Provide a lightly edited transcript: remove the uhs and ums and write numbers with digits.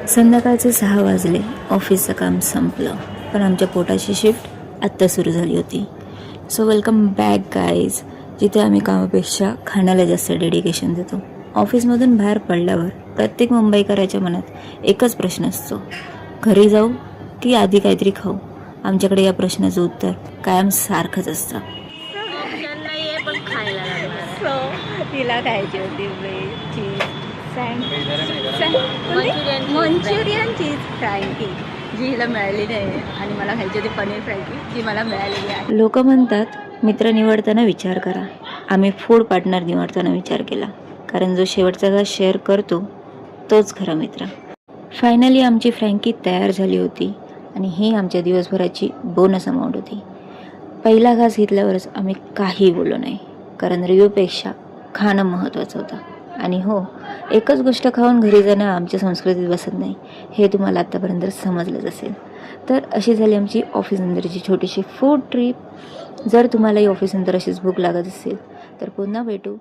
संध्याकाळचे 6 वाजले. ऑफिसचं काम संपलं, पण आमच्या पोटाची शिफ्ट आत्ता सुरू झाली होती. सो वेलकम बॅक गाईज, जिथे आम्ही कामापेक्षा खाण्याला जास्त डेडिकेशन देतो. ऑफिसमधून बाहेर पडल्यावर प्रत्येक मुंबईकराच्या मनात एकच प्रश्न असतो, घरी जाऊ की आधी काहीतरी खाऊ. आमच्याकडे या प्रश्नाचं उत्तर कायम सारखंच असतं. तिला खायची होती मंचुरियन चीज फ्रायकी, जी हिला मिळाली नाही, आणि मला खायची होती पनीर फ्रायकी, जी मला मिळालेली आहे. लोक म्हणतात मित्र निवडताना विचार करा. आम्ही फूड पार्टनर निवडताना विचार केला, कारण जो शेवटचा घास शेअर करतो तोच खरा मित्र. फायनली आमची फ्रँकी तयार झाली होती आणि ही आमच्या दिवसभराची बोनस अमाऊंट होती. पहिला घास घेतल्यावरच आम्ही काही बोललो नाही, कारण रिव्ह्यूपेक्षा खाणं महत्त्वाचं होतं. आणि हो, एकच गोष्ट खाऊन घरी जाणं आमच्या संस्कृतीत बसत नाही, हे तुम्हाला आत्तापर्यंत समजलंच असेल. तर अशी झाली आमची ऑफिसनंतरची छोटीशी फूड ट्रिप. जर तुम्हालाही ऑफिसनंतर अशीच भूक लागत असेल तर पुन्हा भेटू.